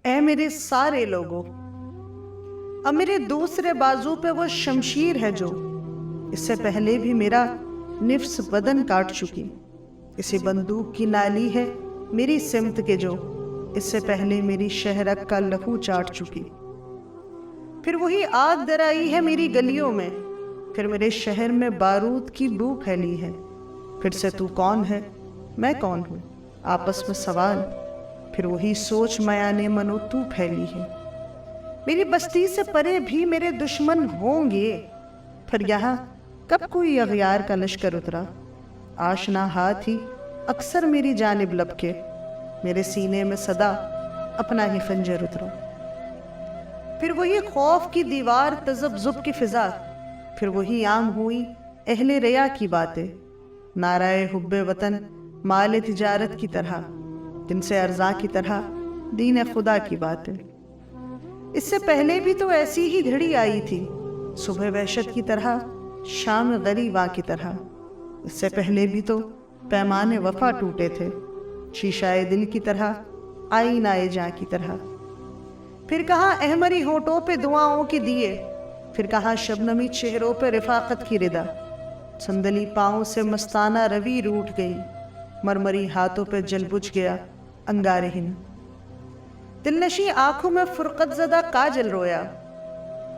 اے میرے سارے لوگوں، اب میرے دوسرے بازو پہ وہ شمشیر ہے جو اس سے پہلے بھی میرا نفس بدن کاٹ چکی، اسی بندوق کی نالی ہے میری سمت کے جو اس سے پہلے میری شہرک کا لہو چاٹ چکی۔ پھر وہی آگ درائی ہے میری گلیوں میں، پھر میرے شہر میں بارود کی بو پھیلی ہے۔ پھر سے تو کون ہے میں کون ہوں آپس میں سوال، پھر وہی سوچ میانے منو تو پھیلی ہے۔ میری بستی سے پرے بھی میرے دشمن ہوں گے، پھر یہاں کب کوئی اغیار کا لشکر اترا۔ آشنا ہاتھ ہی اکثر میری جانب لپکے، میرے سینے میں صدا اپنا ہی خنجر اترا۔ پھر وہی خوف کی دیوار تذبذب کی فضا، پھر وہی عام ہوئی اہل ریا کی باتیں، نعرہ حب وطن مال تجارت کی طرح، جن سے ارزاں کی طرح دین خدا کی باتیں۔ اس سے پہلے بھی تو ایسی ہی گھڑی آئی تھی، صبح وحشت کی طرح شام غریباں کی طرح۔ اس سے پہلے بھی تو پیمان وفا ٹوٹے تھے، شیشہ دل کی طرح آئینہ جاں کی طرح۔ پھر کہاں احمری ہونٹوں پہ دعاؤں کی دیے، پھر کہاں شبنمی چہروں پہ رفاقت کی ردا۔ سندلی پاؤں سے مستانہ روی روٹ گئی، مرمری ہاتھوں پہ جل بجھ گیا انگارِ ہند۔ دلنشی آنکھوں میں فرقت زدہ کاجل رویا،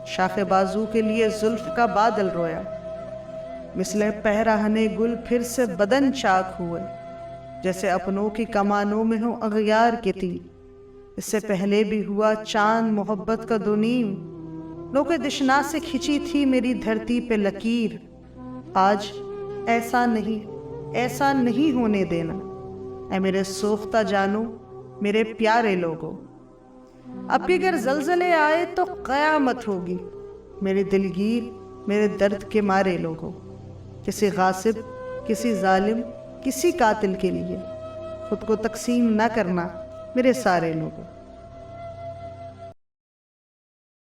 شاخ بازو کے لیے زلف کا بادل رویا۔ مثل پہراہنے گل پھر سے بدن چاک ہوئے، جیسے اپنوں کی کمانوں میں ہوں اغیار کے تیر۔ اس سے پہلے بھی ہوا چاند محبت کا دونیم، لوگ دشنا سے کھچی تھی میری دھرتی پہ لکیر۔ آج ایسا نہیں ہونے دینا اے میرے سوختہ جانو، میرے پیارے لوگوں۔ اب بھی اگر زلزلے آئے تو قیامت ہوگی، میرے دلگیر میرے درد کے مارے لوگوں۔ کسی غاصب، کسی ظالم، کسی قاتل کے لیے خود کو تقسیم نہ کرنا میرے سارے لوگوں۔